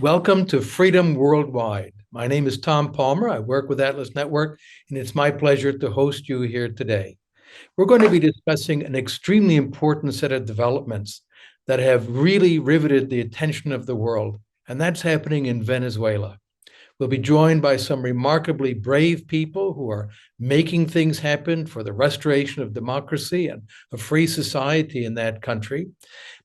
Welcome to Freedom Worldwide. My name is Tom Palmer. I work with Atlas Network, and it's my pleasure to host you here today. We're going to be discussing an extremely important set of developments that have really riveted the attention of the world, and that's happening in Venezuela. We'll be joined by some remarkably brave people who are making things happen for the restoration of democracy and a free society in that country.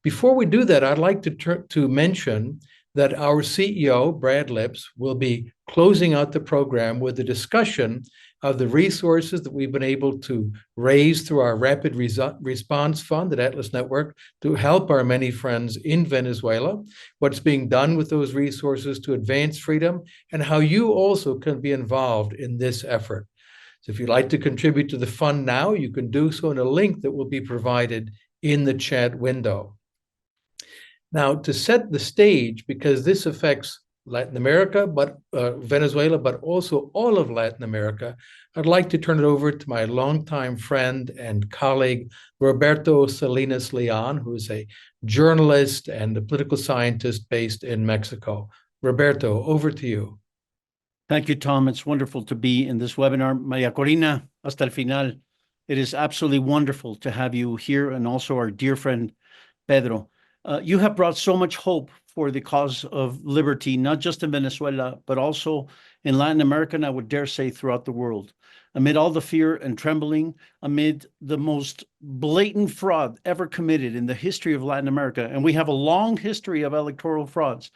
Before we do that, I'd like to mention that our CEO, Brad Lips, will be closing out the program with a discussion of the resources that we've been able to raise through our Rapid Response Fund at Atlas Network to help our many friends in Venezuela, what's being done with those resources to advance freedom, and how you also can be involved in this effort. So if you'd like to contribute to the fund now, you can do so in a link that will be provided in the chat window. Now, to set the stage, because this affects Latin America, but Venezuela, but also all of Latin America, I'd like to turn it over to my longtime friend and colleague, Roberto Salinas Leon, who is a journalist and a political scientist based in Mexico. Roberto, over to you. Thank you, Tom. It's wonderful to be in this webinar. María Corina, hasta el final. It is absolutely wonderful to have you here, and also our dear friend, Pedro. You have brought so much hope for the cause of liberty, not just in Venezuela, but also in Latin America, and I would dare say throughout the world. Amid all the fear and trembling, amid the most blatant fraud ever committed in the history of Latin America, and we have a long history of electoral frauds,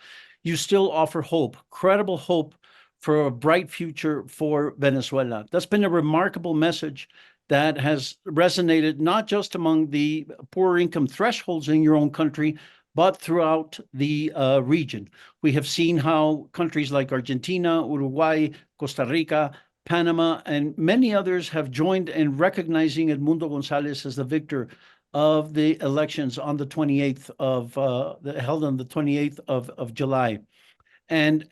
you still offer hope, credible hope for a bright future for Venezuela. That's been a remarkable message that has resonated not just among the poorer income thresholds in your own country, but throughout the region. We have seen how countries like Argentina, Uruguay, Costa Rica, Panama, and many others have joined in recognizing Edmundo González as the victor of the elections on the 28th of held on the 28th of July. And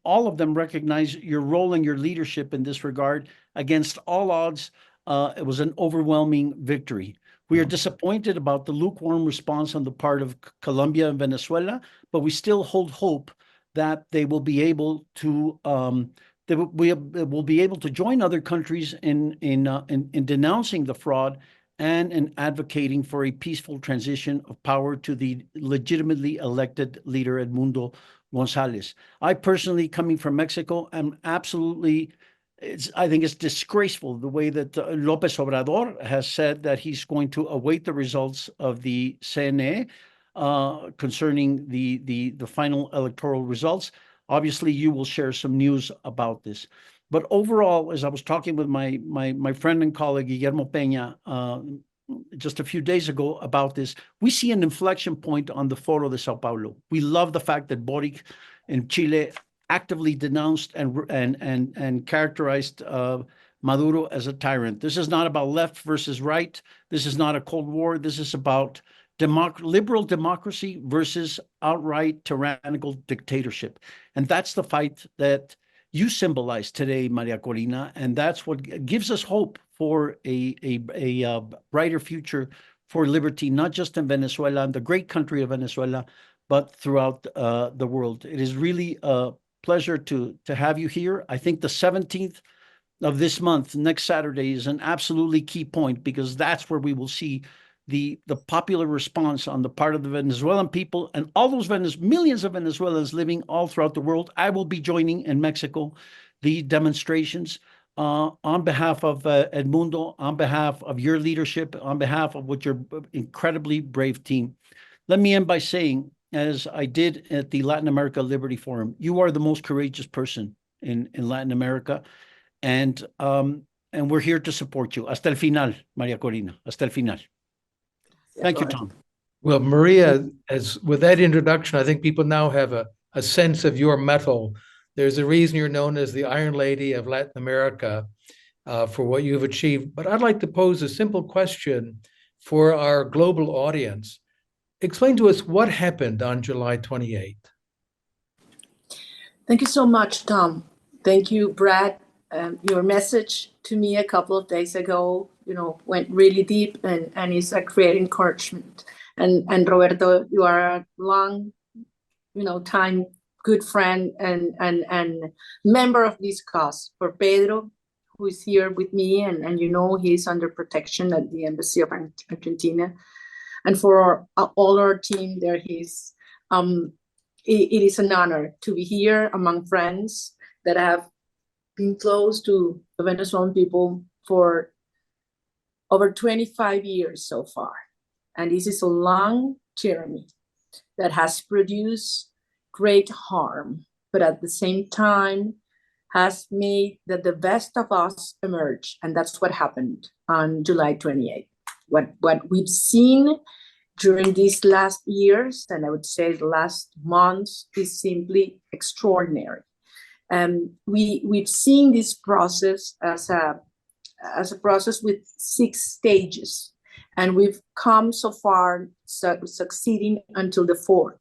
all of them recognize your role and your leadership in this regard. Against all odds, it was an overwhelming victory. We are disappointed about the lukewarm response on the part of Colombia and Venezuela, but we still hold hope that they will be able to join other countries in denouncing the fraud and in advocating for a peaceful transition of power to the legitimately elected leader Edmundo González. I personally, coming from Mexico, am absolutely, I think it's disgraceful the way that López Obrador has said that he's going to await the results of the CNE concerning the final electoral results. Obviously, you will share some news about this. But overall, as I was talking with my friend and colleague, Guillermo Peña, just a few days ago about this, we see an inflection point on the Foro de Sao Paulo. We love the fact that Boric in Chile actively denounced and characterized Maduro as a tyrant. This is not about left versus right. This is not a Cold War. This is about liberal democracy versus outright tyrannical dictatorship. And that's the fight that you symbolize today, Maria Corina, and that's what gives us hope for a brighter future for liberty, not just in Venezuela, and the great country of Venezuela, but throughout the world. It is really a pleasure to have you here. I think the 17th of this month, next Saturday, is an absolutely key point, because that's where we will see the popular response on the part of the Venezuelan people and all those millions of Venezuelans living all throughout the world. I will be joining in Mexico the demonstrations on behalf of Edmundo, on behalf of your leadership, on behalf of what your incredibly brave team. Let me end by saying, as I did at the Latin America Liberty Forum, you are the most courageous person in Latin America, and we're here to support you. Hasta el final, María Corina. Hasta el final. Thank you, Tom. Well, Maria, as with that introduction, I think people now have a sense of your mettle. There's a reason you're known as the Iron Lady of Latin America for what you've achieved. But I'd like to pose a simple question for our global audience. Explain to us what happened on July 28th. Thank you so much, Tom. Thank you, Brad. Your message to me a couple of days ago, went really deep and is a great encouragement. And Roberto, you are a long time good friend and member of this cause, for Pedro, who is here with me, and he's under protection at the Embassy of Argentina, and for all our team there. It is an honor to be here among friends that have been close to the Venezuelan people for over 25 years so far. And this is a long journey that has produced great harm, but at the same time has made that the best of us emerge. And that's what happened on July 28th. What we've seen during these last years, and I would say the last months, is simply extraordinary. We've seen this process as a process with 6 stages, and we've come so far succeeding until the 4th.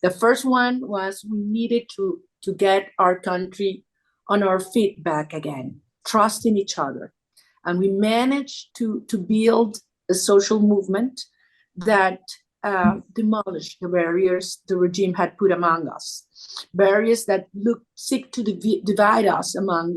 The first one was we needed to get our country on our feet back again, trusting each other. And we managed to build a social movement that demolished the barriers the regime had put among us, barriers that seek to divide us among,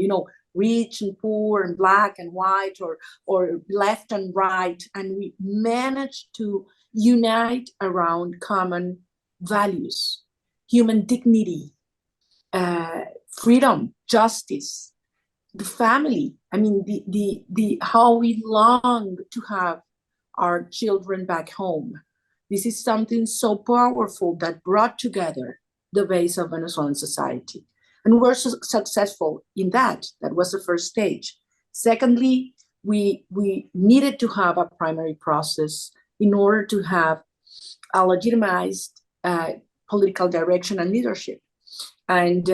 rich and poor and black and white, or left and right. And we managed to unite around common values: human dignity, freedom, justice, the family. I mean, the how we long to have our children back home. This is something so powerful that brought together the base of Venezuelan society. And we're successful in that. That was the first stage. Secondly, we needed to have a primary process in order to have a legitimized political direction and leadership. And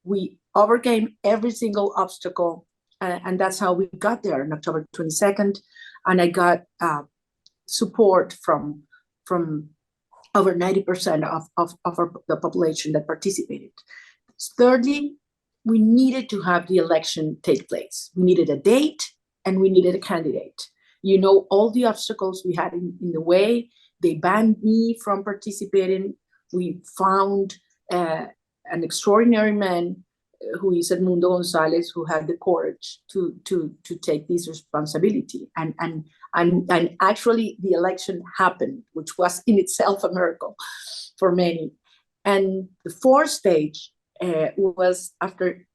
we overcame every single obstacle, and that's how we got there on October 22nd. And I got support from over 90% of the population that participated. Thirdly, we needed to have the election take place. We needed a date and we needed a candidate. All the obstacles we had in the way, they banned me from participating. We found an extraordinary man who is Edmundo Gonzalez, who had the courage to take this responsibility. And actually the election happened, which was in itself a miracle for many. And the 4th stage was, after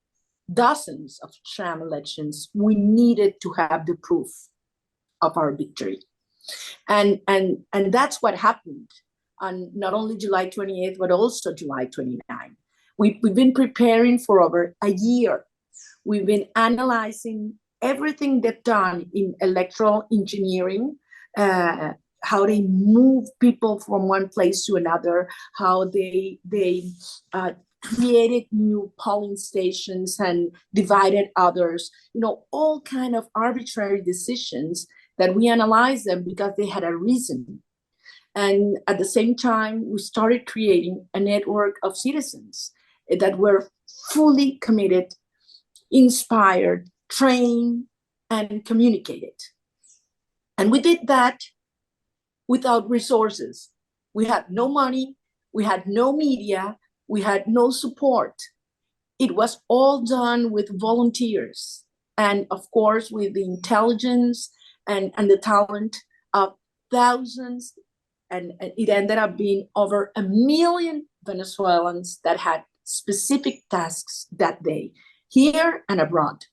dozens of sham elections, we needed to have the proof of our victory. And that's what happened on not only July 28th, but also July 29th. We've been preparing for over a year. We've been analyzing everything they've done in electoral engineering, how they move people from one place to another, how they created new polling stations and divided others, all kind of arbitrary decisions that we analyzed them because they had a reason. And at the same time, we started creating a network of citizens that were fully committed, inspired, trained, and communicated. And we did that without resources. We had no money, we had no media, we had no support. It was all done with volunteers and, of course, with the intelligence and the talent of thousands. And it ended up being over 1 million Venezuelans that had specific tasks that day, here and abroad.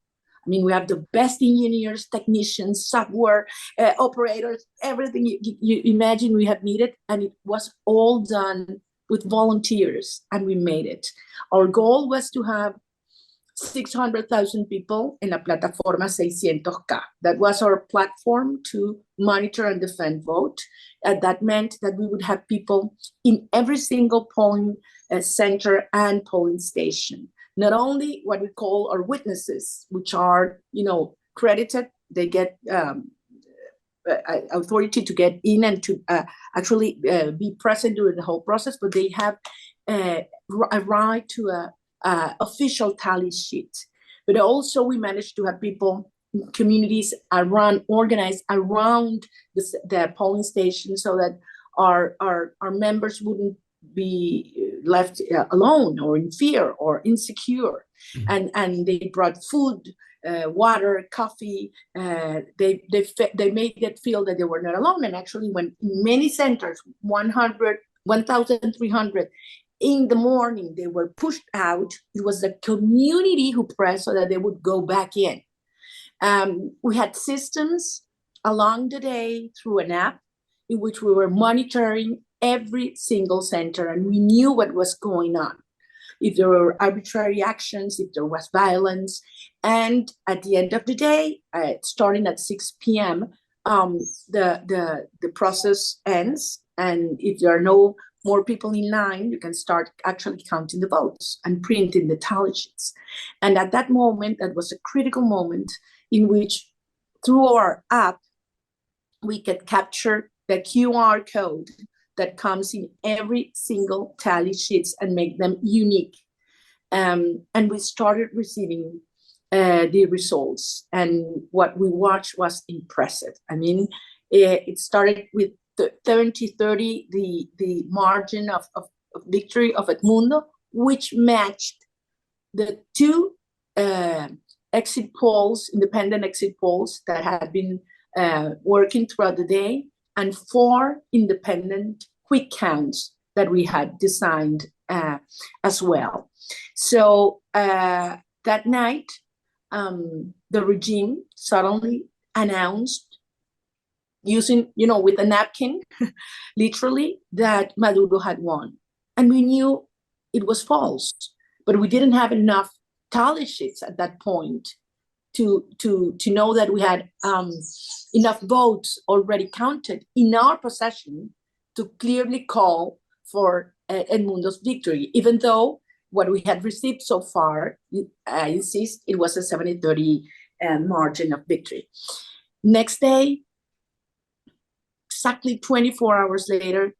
I mean, we have the best engineers, technicians, software operators, everything you imagine we have needed, and it was all done with volunteers, and we made it. Our goal was to have 600,000 people in La Plataforma 600K. That was our platform to monitor and defend vote. That meant that we would have people in every single polling center and polling station. Not only what we call our witnesses, which are, credited, they get authority to get in and to actually be present during the whole process, but they have a right to a official tally sheet. But also we managed to have people, communities organized around the polling station, so that our members wouldn't be left alone or in fear or insecure. And they brought food, water, coffee. They made it feel that they were not alone. And actually, when in many centers, 1,300 in the morning, they were pushed out. It was the community who pressed so that they would go back in. We had systems along the day through an app in which we were monitoring every single center, and we knew what was going on, if there were arbitrary actions, if there was violence. And at the end of the day, starting at 6 p.m., the process ends. And if there are no more people in line, you can start actually counting the votes and printing the tally sheets. And at that moment, that was a critical moment in which, through our app, we could capture the QR code that comes in every single tally sheets and make them unique. And we started receiving the results, and what we watched was impressive. I mean, it started with 30, the margin of victory of Edmundo, which matched the two exit polls, independent exit polls that had been working throughout the day, and 4 independent quick counts that we had designed as well. So that night, the regime suddenly announced, using, with a napkin, literally, that Maduro had won. And we knew it was false, but we didn't have enough tally sheets at that point to know that we had enough votes already counted in our possession to clearly call for Edmundo's victory, even though what we had received so far, I insist, it was a 70-30 margin of victory. Next day, exactly 24 hours later,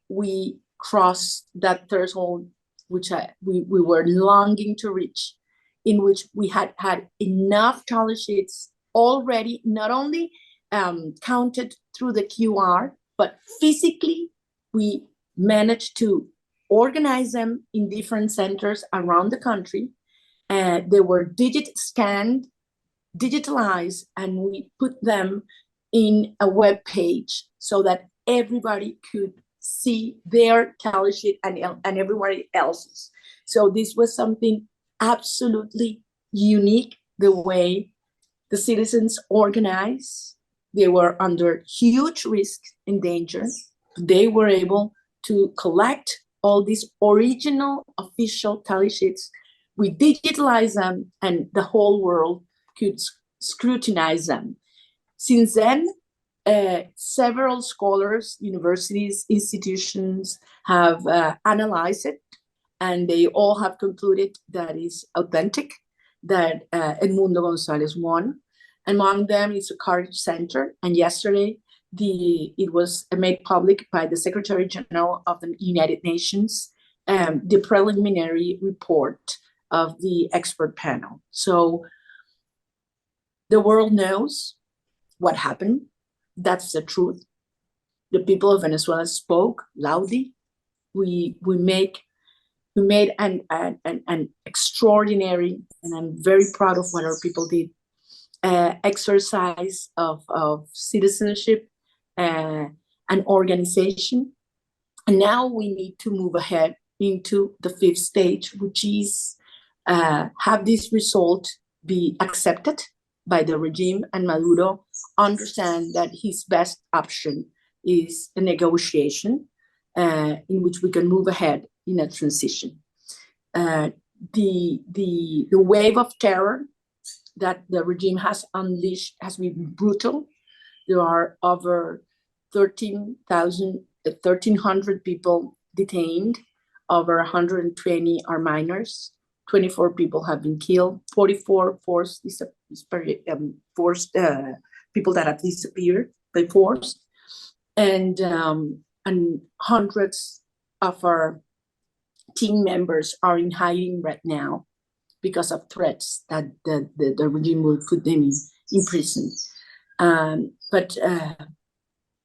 we crossed that threshold, which we were longing to reach, in which we had enough tally sheets already, not only counted through the QR, but physically we managed to organize them in different centers around the country. They were digitalized, and we put them in a web page so that everybody could see their tally sheet and everybody else's. So this was something absolutely unique, the way the citizens organized. They were under huge risk and danger. They were able to collect all these original official tally sheets. We digitalized them, and the whole world could scrutinize them. Since then, several scholars, universities, institutions have analyzed it, and they all have concluded that it's authentic, that Edmundo González won. Among them is the Carthage Center, and yesterday it was made public by the Secretary General of the United Nations, the preliminary report of the expert panel. So the world knows what happened. That's the truth. The people of Venezuela spoke loudly. We made an extraordinary, and I'm very proud of what our people did, exercise of citizenship and organization. And now we need to move ahead into the 5th stage, which is have this result be accepted by the regime, and Maduro understand that his best option is a negotiation in which we can move ahead in a transition. The wave of terror that the regime has unleashed has been brutal. There are over 1,300 people detained, over 120 are minors, 24 people have been killed, 44 forced people that have disappeared by force, and hundreds of our team members are in hiding right now because of threats that the regime will put them in prison. But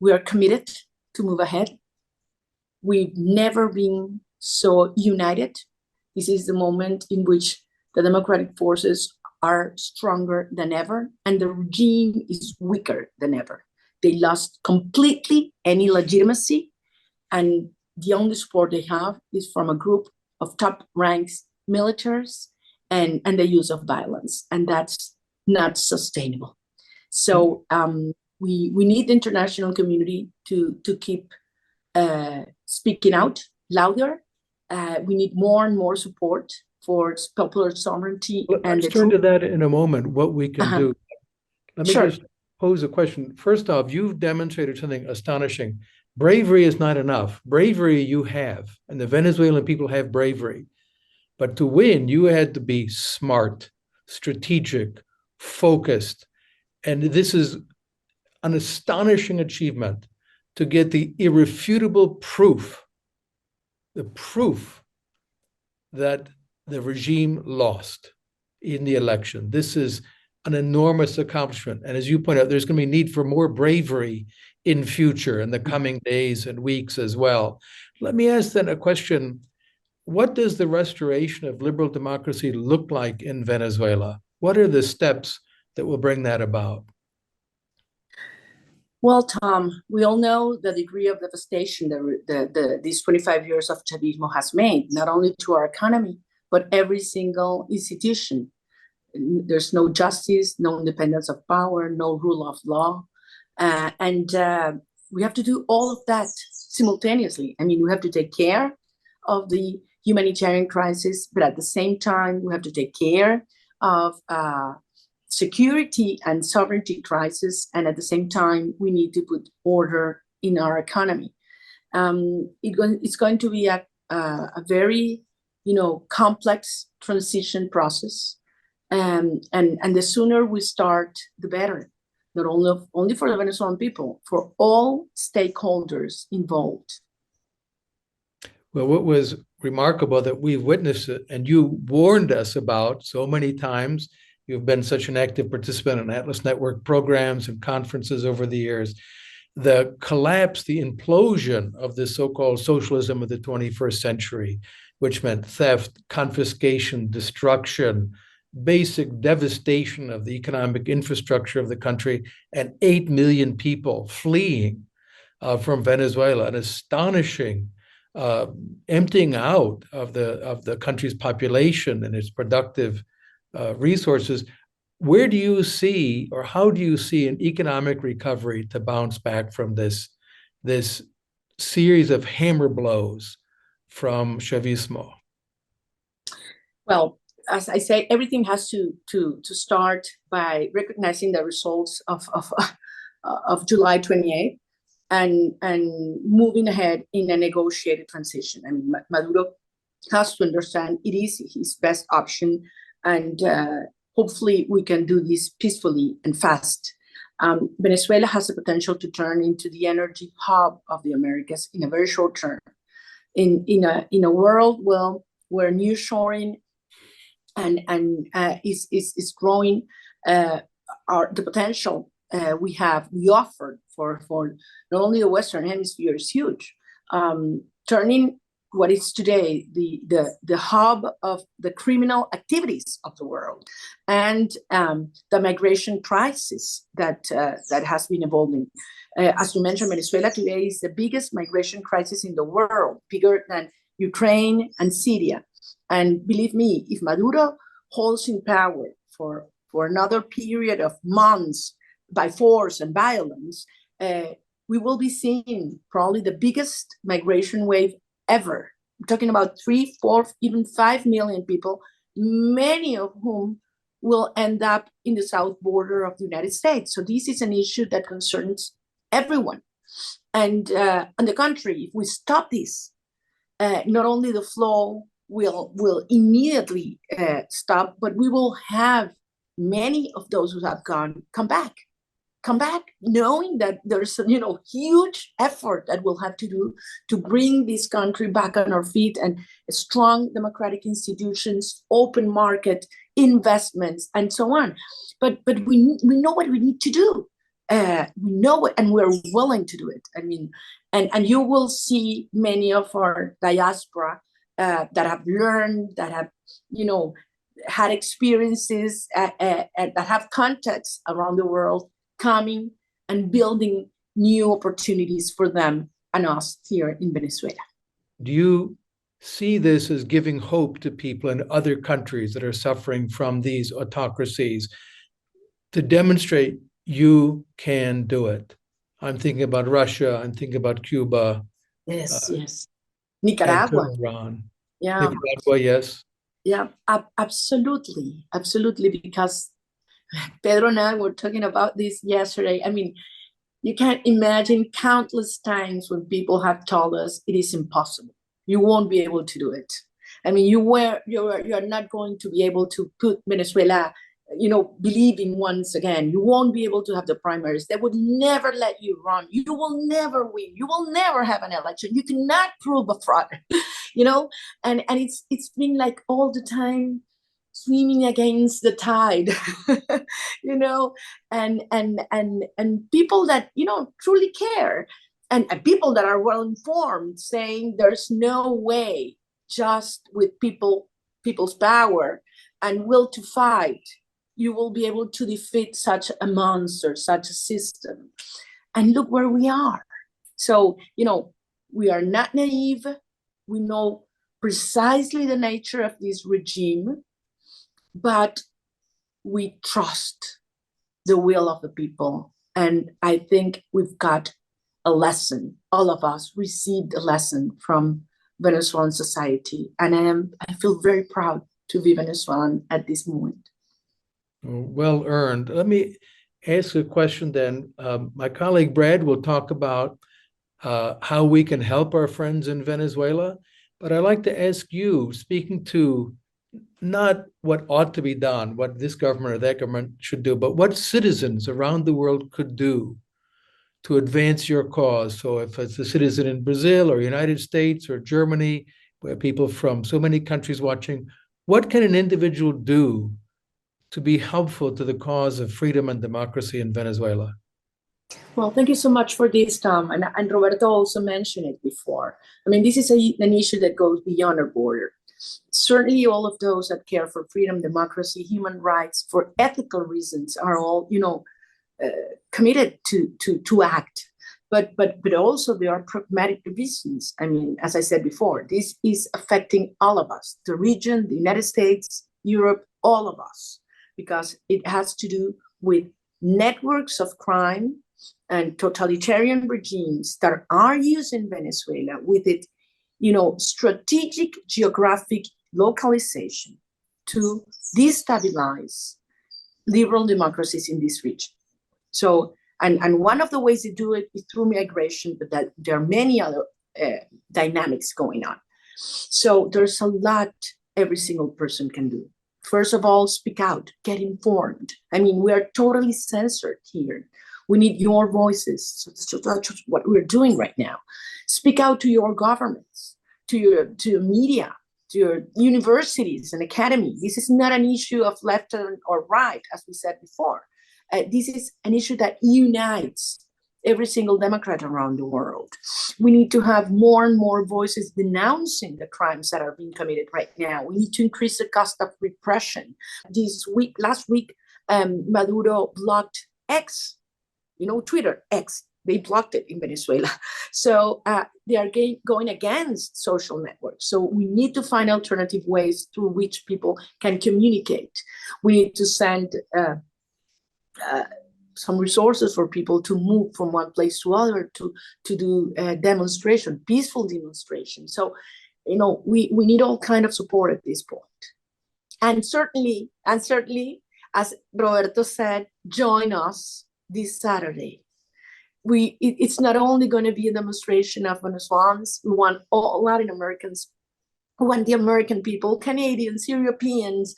we are committed to move ahead. We've never been so united. This is the moment in which the democratic forces are stronger than ever, and the regime is weaker than ever. They lost completely any legitimacy, and the only support they have is from a group of top ranks militaries and the use of violence, and that's not sustainable. So we need the international community to keep speaking out louder. We need more and more support for popular sovereignty. Let's turn to that in a moment, what we can do. Let me Sure. just pose a question. First off, you've demonstrated something astonishing. Bravery is not enough. Bravery you have, and the Venezuelan people have bravery. But to win, you had to be smart, strategic, focused. And this is an astonishing achievement to get the irrefutable proof, the proof that the regime lost in the election. This is an enormous accomplishment. And as you point out, there's going to be need for more bravery in future, in the coming days and weeks as well. Let me ask then a question. What does the restoration of liberal democracy look like in Venezuela? What are the steps that will bring that about? Well, Tom, we all know the degree of devastation that these 25 years of Chavismo has made, not only to our economy, but every single institution. There's no justice, no independence of power, no rule of law. And we have to do all of that simultaneously. I mean, we have to take care of the humanitarian crisis, but at the same time, we have to take care of security and sovereignty crisis. And at the same time, we need to put order in our economy. It's going to be a very, complex transition process. And the sooner we start, the better, not only for the Venezuelan people, for all stakeholders involved. Well, what was remarkable that we've witnessed it, and you warned us about so many times. You've been such an active participant in Atlas Network programs and conferences over the years. The collapse, the implosion of this so-called socialism of the 21st century, which meant theft, confiscation, destruction, basic devastation of the economic infrastructure of the country, and 8 million people fleeing from Venezuela, an astonishing emptying out of the country's population and its productive resources. Where do you see, or how do you see an economic recovery to bounce back from this series of hammer blows from Chavismo? Well, as I say, everything has to start by recognizing the results of July 28th and moving ahead in a negotiated transition. I mean, Maduro has to understand it is his best option, and hopefully we can do this peacefully and fast. Venezuela has the potential to turn into the energy hub of the Americas in a very short term. In a world where nearshoring and is growing, the potential we offered for not only the Western Hemisphere is huge. Turning what is today the hub of the criminal activities of the world, and the migration crisis that has been evolving. As you mentioned, Venezuela today is the biggest migration crisis in the world, bigger than Ukraine and Syria. And believe me, if Maduro holds in power for another period of months by force and violence, we will be seeing probably the biggest migration wave ever. I'm talking about 3, 4, even 5 million people, many of whom will end up in the south border of the United States. So this is an issue that concerns everyone. And on the contrary, if we stop this, not only the flow will immediately stop, but we will have many of those who have gone come back, knowing that there's huge effort that we'll have to do to bring this country back on our feet, and strong democratic institutions, open market, investments, and so on. But we know what we need to do. We know it, and we're willing to do it. I mean, and you will see many of our diaspora that have learned, that have, had experiences, that have contacts around the world, coming and building new opportunities for them and us here in Venezuela. Do you see this as giving hope to people in other countries that are suffering from these autocracies to demonstrate you can do it? I'm thinking about Russia, I'm thinking about Cuba. Yes, yes. And Nicaragua. Iran. Yeah. Nicaragua, yes. Yeah, absolutely. Absolutely. Because Pedro and I were talking about this yesterday. I mean, you can't imagine countless times when people have told us it is impossible. You won't be able to do it. I mean, you're not going to be able to put Venezuela, believing once again. You won't be able to have the primaries. They would never let you run. You will never win. You will never have an election. You cannot prove a fraud, and it's been like all the time swimming against the tide, and people that, truly care, and people that are well informed, saying there's no way, just with people's power and will to fight, you will be able to defeat such a monster, such a system. And look where we are. So, we are not naive. We know precisely the nature of this regime, but we trust the will of the people. And I think we've got a lesson. All of us received a lesson from Venezuelan society. And I feel very proud to be Venezuelan at this moment. Well earned. Let me ask a question then. My colleague Brad will talk about how we can help our friends in Venezuela. But I'd like to ask you, speaking to not what ought to be done, what this government or that government should do, but what citizens around the world could do to advance your cause. So if it's a citizen in Brazil or United States or Germany, where people from so many countries watching, what can an individual do to be helpful to the cause of freedom and democracy in Venezuela? Well, thank you so much for this, Tom. And Roberto also mentioned it before. I mean, this is an issue that goes beyond our border. Certainly all of those that care for freedom, democracy, human rights, for ethical reasons are all, committed to act. But also there are pragmatic reasons. I mean, as I said before, this is affecting all of us, the region, the United States, Europe, all of us, because it has to do with networks of crime and totalitarian regimes that are using Venezuela with its, strategic geographic localization to destabilize liberal democracies in this region. So, and one of the ways to do it is through migration, but that there are many other dynamics going on. So there's a lot every single person can do. First of all, speak out, get informed. I mean, we are totally censored here. We need your voices. So that's what we're doing right now. Speak out to your governments, to your media, to your universities and academy. This is not an issue of left or right, as we said before. This is an issue that unites every single Democrat around the world. We need to have more and more voices denouncing the crimes that are being committed right now. We need to increase the cost of repression. Last week, Maduro blocked X, Twitter, X. They blocked it in Venezuela. So they are going against social networks. So we need to find alternative ways through which people can communicate. We need to send some resources for people to move from one place to other to do demonstration, peaceful demonstration. So, we need all kind of support at this point. And certainly, as Roberto said, join us this Saturday. It's not only going to be a demonstration of Venezuelans. We want all Latin Americans. We want the American people, Canadians, Europeans,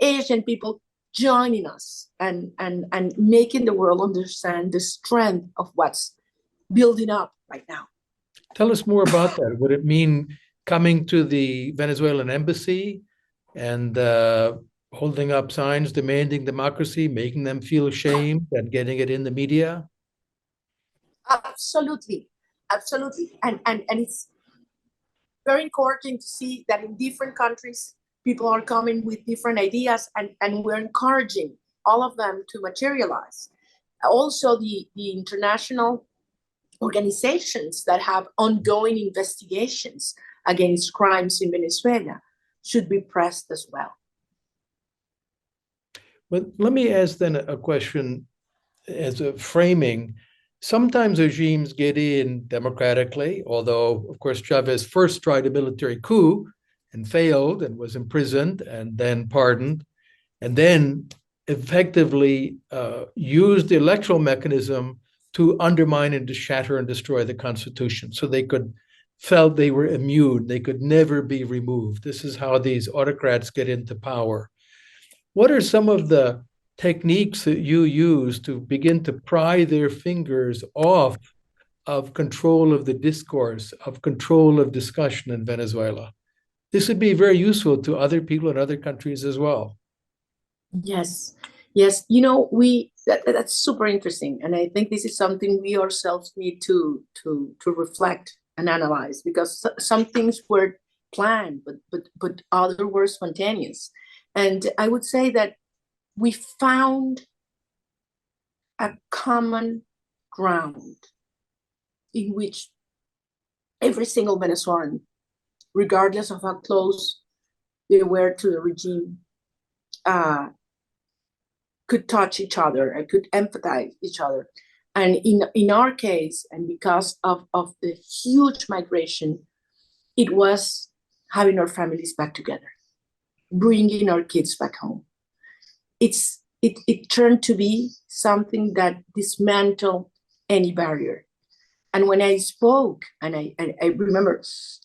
Asian people joining us and making the world understand the strength of what's building up right now. Tell us more about that. Would it mean coming to the Venezuelan embassy and holding up signs demanding democracy, making them feel ashamed and getting it in the media? Absolutely, absolutely. And it's very encouraging to see that in different countries, people are coming with different ideas, and we're encouraging all of them to materialize. Also, the international organizations that have ongoing investigations against crimes in Venezuela should be pressed as well. But let me ask then a question as a framing. Sometimes regimes get in democratically, although, of course, Chavez first tried a military coup and failed and was imprisoned and then pardoned, and then effectively used the electoral mechanism to undermine and to shatter and destroy the Constitution. So they felt they were immune, they could never be removed. This is how these autocrats get into power. What are some of the techniques that you use to begin to pry their fingers off of control of the discourse, of control of discussion in Venezuela? This would be very useful to other people in other countries as well. Yes, yes. That's super interesting, and I think this is something we ourselves need to reflect and analyze, because some things were planned, but other were spontaneous. And I would say that we found a common ground in which every single Venezuelan, regardless of how close they were to the regime, could touch each other and could empathize each other. And in our case, and because of the huge migration, it was having our families back together, bringing our kids back home. It turned to be something that dismantled any barrier. And when I spoke, and I remember,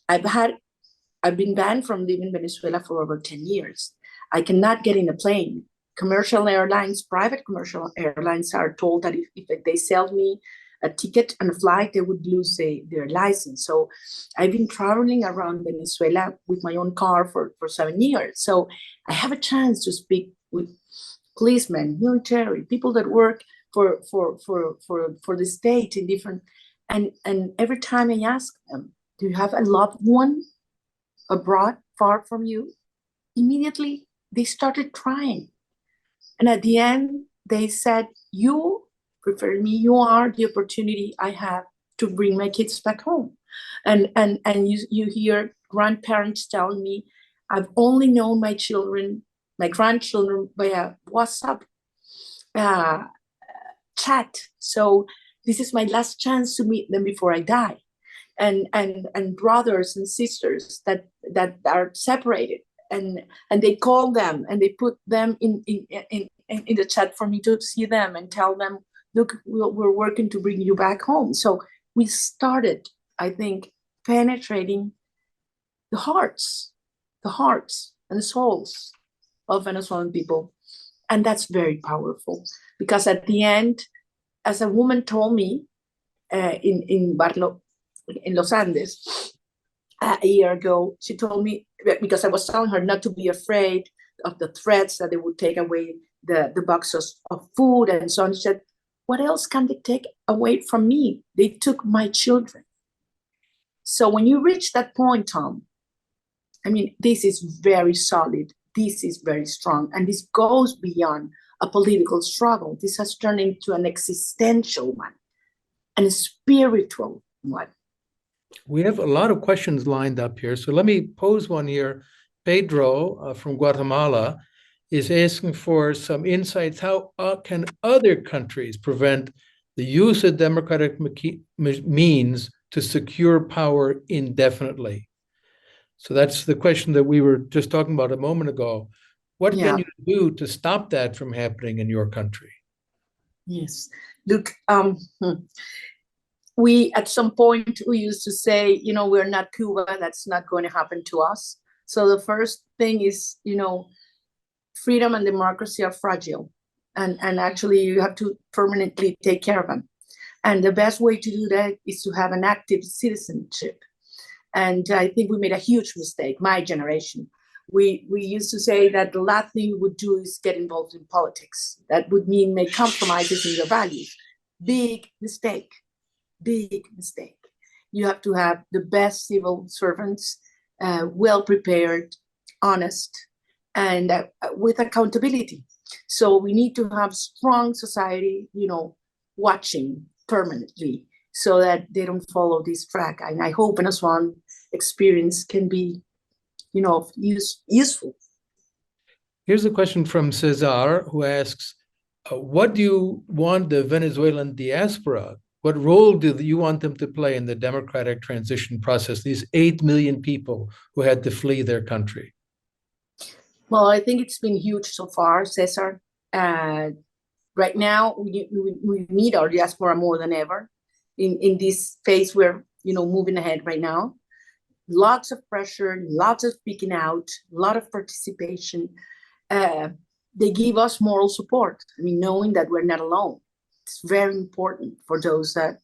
I've been banned from leaving Venezuela for over 10 years. I cannot get in a plane. Commercial airlines, private commercial airlines are told that if they sell me a ticket and a flight, they would lose their license. So I've been traveling around Venezuela with my own car for 7 years. So I have a chance to speak with policemen, military, people that work for the state in different, and every time I ask them, do you have a loved one abroad, far from you? Immediately they started crying. And at the end, they said, you prefer me, you are the opportunity I have to bring my kids back home. And you hear grandparents telling me, I've only known my grandchildren via WhatsApp chat. So this is my last chance to meet them before I die. And brothers and sisters that are separated, and they call them and they put them in the chat for me to see them and tell them, look, we're working to bring you back home. So we started, I think, penetrating the hearts and the souls of Venezuelan people. And that's very powerful, because at the end, as a woman told me in Los Andes a year ago, she told me, because I was telling her not to be afraid of the threats that they would take away the boxes of food and so on. She said, what else can they take away from me? They took my children. So when you reach that point, Tom, I mean, this is very solid. This is very strong. And this goes beyond a political struggle. This has turned into an existential one and a spiritual one. We have a lot of questions lined up here. So let me pose one here. Pedro from Guatemala is asking for some insights. How can other countries prevent the use of democratic means to secure power indefinitely? So that's the question that we were just talking about a moment ago. What can you do to stop that from happening in your country? Yes. Look, we at some point we used to say, we're not Cuba, that's not going to happen to us. So the first thing is, freedom and democracy are fragile, and actually you have to permanently take care of them. And the best way to do that is to have an active citizenship. And I think we made a huge mistake, my generation. we used to say that the last thing you would do is get involved in politics. That would mean make compromises in your values. Big mistake, big mistake. You have to have the best civil servants, well prepared, honest, and with accountability. So we need to have strong society, watching permanently so that they don't follow this track. And I hope Venezuelan experience can be, useful. Here's a question from Cesar, who asks, what do you want the Venezuelan diaspora? What role do you want them to play in the democratic transition process? These 8 million people who had to flee their country. Well, I think it's been huge so far, Cesar. Right now, we need our diaspora more than ever in this phase we're moving ahead right now. Lots of pressure, lots of speaking out, a lot of participation. They give us moral support. Knowing that we're not alone. It's very important for those that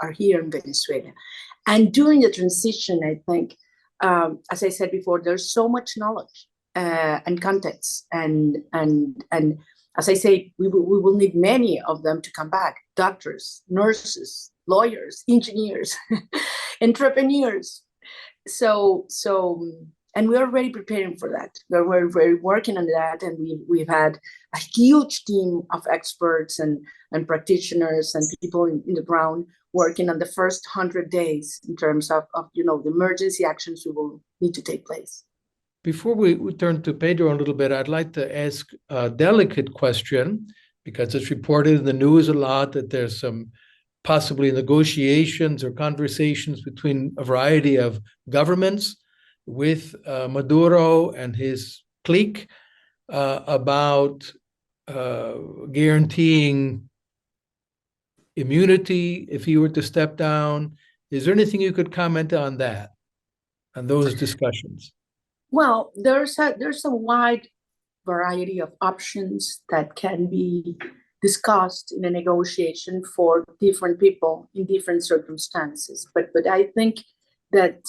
are here in Venezuela. And during the transition, I think, as I said before, there's so much knowledge and context. And as I say, we will need many of them to come back. Doctors, nurses, lawyers, engineers, entrepreneurs. And we're already preparing for that. We're working on that, and we've had a huge team of experts and practitioners and people in the ground working on the first 100 days in terms of the emergency actions we will need to take place. Before we turn to Pedro a little bit, I'd like to ask a delicate question, because it's reported in the news a lot that there's some possibly negotiations or conversations between a variety of governments with Maduro and his clique about guaranteeing immunity if he were to step down. Is there anything you could comment on that, on those discussions? Well, there's a wide variety of options that can be discussed in a negotiation for different people in different circumstances. But I think that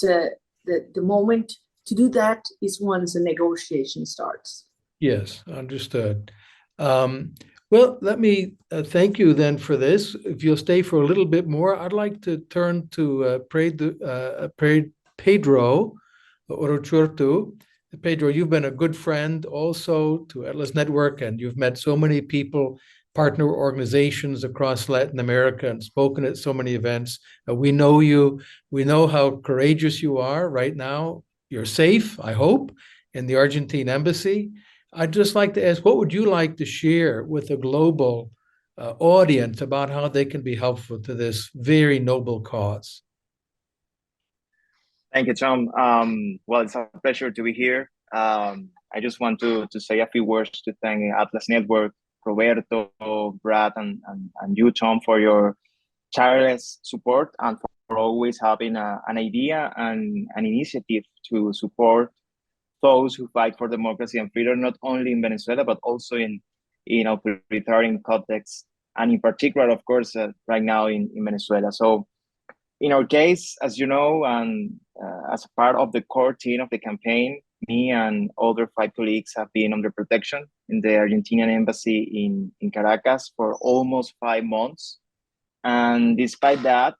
the moment to do that is once the negotiation starts. Yes, understood. Well, let me thank you then for this. If you'll stay for a little bit more, I'd like to turn to Pedro Orochurtu. Pedro, you've been a good friend also to Atlas Network, and you've met so many people, partner organizations across Latin America, and spoken at so many events. We know you. We know how courageous you are right now. You're safe, I hope, in the Argentine embassy. I'd just like to ask, what would you like to share with a global audience about how they can be helpful to this very noble cause? Thank you, Tom. Well, it's a pleasure to be here. I just want to say a few words to thank Atlas Network, Roberto, Brad, and you, Tom, for your tireless support and for always having an idea and an initiative to support those who fight for democracy and freedom, not only in Venezuela, but also in authoritarian contexts, and in particular, of course, right now in Venezuela. So in our case, as you know, and as a part of the core team of the campaign, me and other 5 colleagues have been under protection in the Argentinian embassy in Caracas for almost 5 months. And despite that,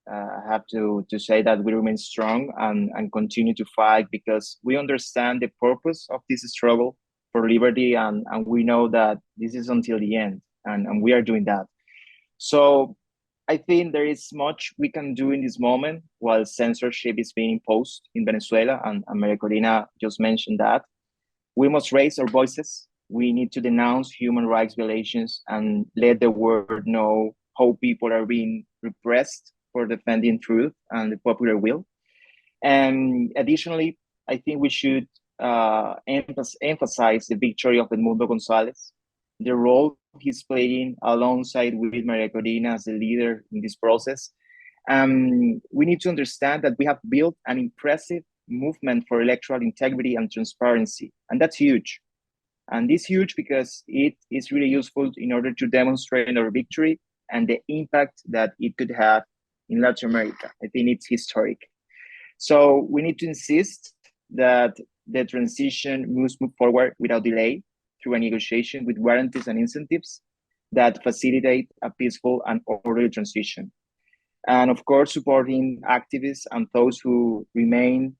I have to say that we remain strong and continue to fight, because we understand the purpose of this struggle for liberty, and we know that this is until the end, and we are doing that. So I think there is much we can do in this moment while censorship is being imposed in Venezuela, and María Corina just mentioned that. We must raise our voices. We need to denounce human rights violations and let the world know how people are being repressed for defending truth and the popular will. And additionally, I think we should emphasize the victory of Edmundo González, the role he's playing alongside with María Corina as the leader in this process. We need to understand that we have built an impressive movement for electoral integrity and transparency, and that's huge. And it's huge because it is really useful in order to demonstrate our victory and the impact that it could have in Latin America. I think it's historic. So we need to insist that the transition must move forward without delay through a negotiation with guarantees and incentives that facilitate a peaceful and orderly transition. And of course, supporting activists and those who remain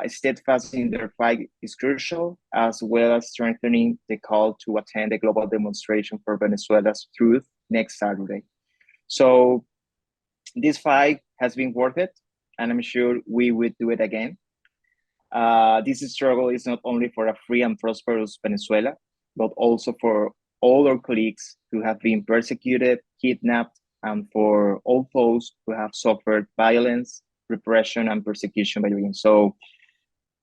steadfast in their fight is crucial, as well as strengthening the call to attend the global demonstration for Venezuela's truth next Saturday. So this fight has been worth it, and I'm sure we would do it again. This struggle is not only for a free and prosperous Venezuela, but also for all our colleagues who have been persecuted, kidnapped, and for all those who have suffered violence, repression, and persecution by regime. So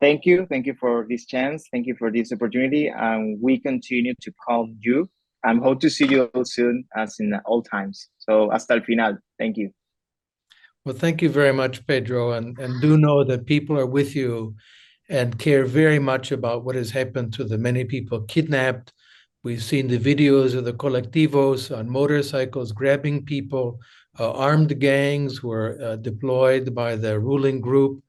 thank you for this chance, thank you for this opportunity, and we continue to call you. I hope to see you all soon, as in all times. So hasta el final. Thank you. Well, thank you very much, Pedro, and do know that people are with you and care very much about what has happened to the many people kidnapped. We've seen the videos of the colectivos on motorcycles grabbing people, armed gangs who are deployed by the ruling group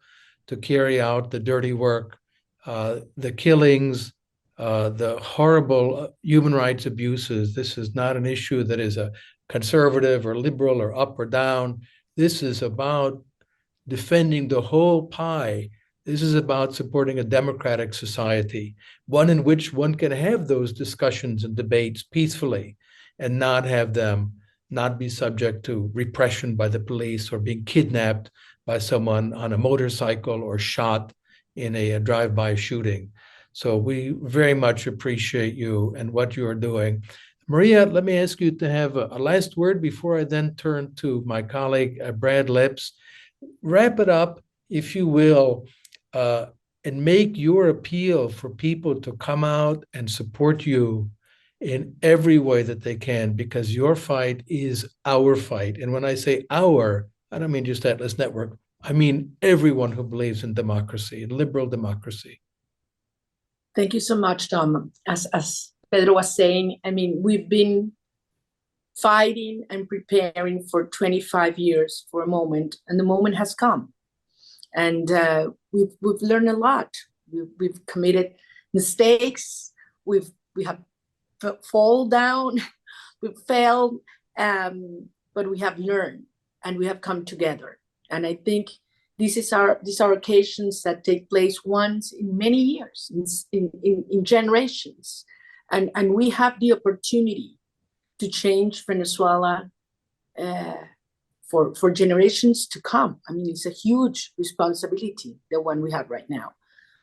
to carry out the dirty work, the killings, the horrible human rights abuses. This is not an issue that is a conservative or liberal or up or down. This is about defending the whole pie. This is about supporting a democratic society, one in which one can have those discussions and debates peacefully and not have them not be subject to repression by the police or being kidnapped by someone on a motorcycle or shot in a drive-by shooting. So we very much appreciate you and what you are doing. Maria, let me ask you to have a last word before I then turn to my colleague, Brad Lips. Wrap it up, if you will, and make your appeal for people to come out and support you in every way that they can, because your fight is our fight. And when I say our, I don't mean just Atlas Network. I mean everyone who believes in democracy and liberal democracy. Thank you so much, Tom. As Pedro was saying, I mean, we've been fighting and preparing for 25 years for a moment, and the moment has come. And we've learned a lot. We've committed mistakes. We have fall down. We've failed, but we have learned and we have come together. And I think these are occasions that take place once in many years, in generations, and we have the opportunity to change Venezuela for generations to come. I mean, it's a huge responsibility, the one we have right now.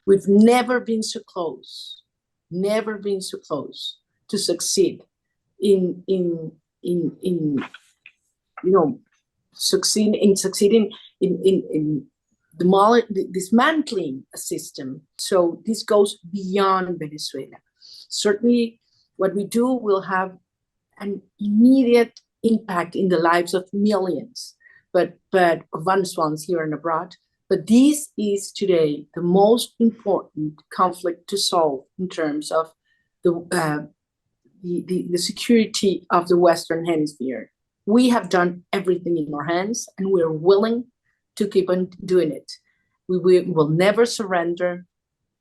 We've never been so close to succeed in succeeding in dismantling a system. So this goes beyond Venezuela. Certainly, what we do will have an immediate impact in the lives of millions, but of Venezuelans here and abroad. But this is today the most important conflict to solve in terms of the security of the Western Hemisphere. We have done everything in our hands, and we're willing to keep on doing it. We will never surrender,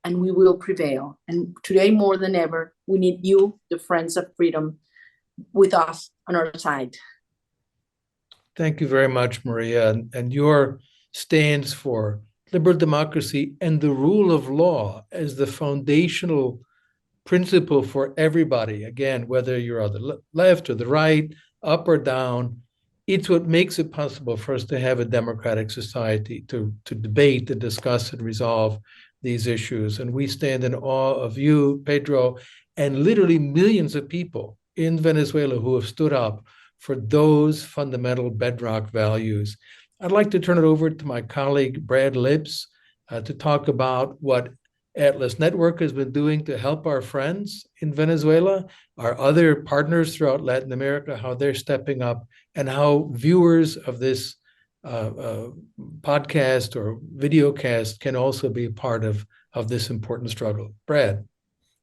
and we will prevail. And today, more than ever, we need you, the Friends of Freedom, with us on our side. Thank you very much, Maria. And your stands for liberal democracy and the rule of law as the foundational principle for everybody. Again, whether you're on the left or the right, up or down, it's what makes it possible for us to have a democratic society, to debate, to discuss, and resolve these issues. And we stand in awe of you, Pedro, and literally millions of people in Venezuela who have stood up for those fundamental bedrock values. I'd like to turn it over to my colleague, Brad Lips, to talk about what Atlas Network has been doing to help our friends in Venezuela, our other partners throughout Latin America, how they're stepping up, and how viewers of this podcast or videocast can also be a part of this important struggle. Brad.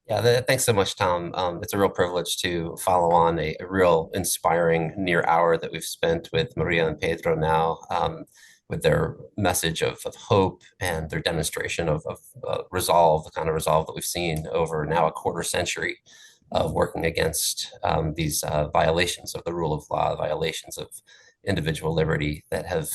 Yeah, thanks so much, Tom. It's a real privilege to follow on a real inspiring near hour that we've spent with Maria and Pedro now. with their message of hope and their demonstration of resolve, the kind of resolve that we've seen over now a quarter century of working against these violations of the rule of law, violations of individual liberty that have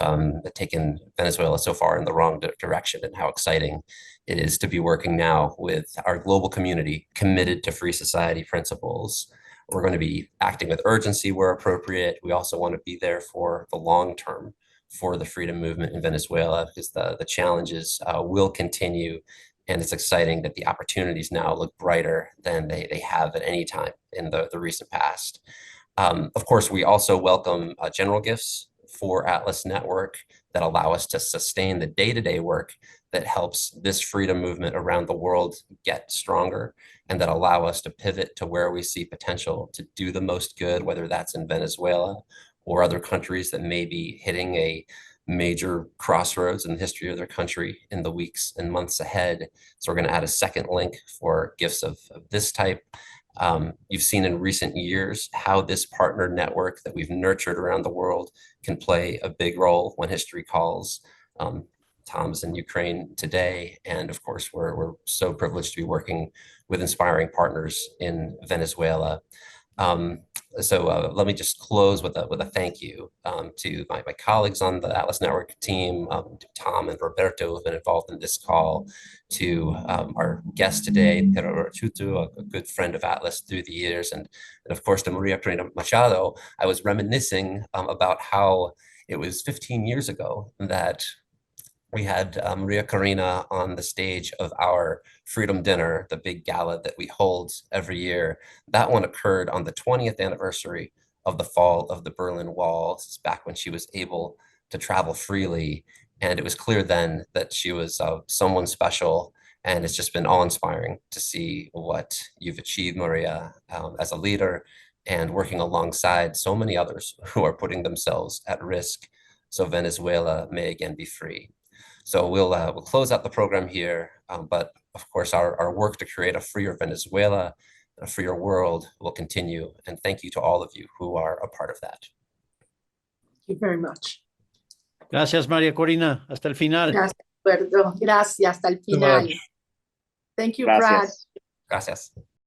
taken Venezuela so far in the wrong direction, and how exciting it is to be working now with our global community committed to free society principles. We're going to be acting with urgency where appropriate. We also want to be there for the long term for the freedom movement in Venezuela, because the challenges will continue. And it's exciting that the opportunities now look brighter than they have at any time in the recent past. Of course, we also welcome general gifts for Atlas Network that allow us to sustain the day-to-day work that helps this freedom movement around the world get stronger, and that allow us to pivot to where we see potential to do the most good, whether that's in Venezuela or other countries that may be hitting a major crossroads in the history of their country in the weeks and months ahead. So we're going to add a second link for gifts of this type. You've seen in recent years how this partner network that we've nurtured around the world can play a big role when history calls. Tom's in Ukraine today, and of course we're so privileged to be working with inspiring partners in Venezuela. So let me just close with a thank you to my colleagues on the Atlas Network team, to Tom and Roberto, who've been involved in this call, to our guest today, Pedro Chutu, a good friend of Atlas through the years, and of course to María Corina Machado. I was reminiscing about how it was 15 years ago that we had María Corina on the stage of our Freedom Dinner, the big gala that we hold every year. That one occurred on the 20th anniversary of the fall of the Berlin Wall. This is back when she was able to travel freely. And it was clear then that she was someone special. And it's just been awe-inspiring to see what you've achieved, Maria, as a leader, and working alongside so many others who are putting themselves at risk so Venezuela may again be free. So we'll close out the program here, but of course our work to create a freer Venezuela, a freer world will continue. And thank you to all of you who are a part of that. Thank you very much. Gracias, María Corina. Hasta el final. Gracias, Roberto. Gracias, hasta el final. Thank you, Brad. Gracias. Gracias.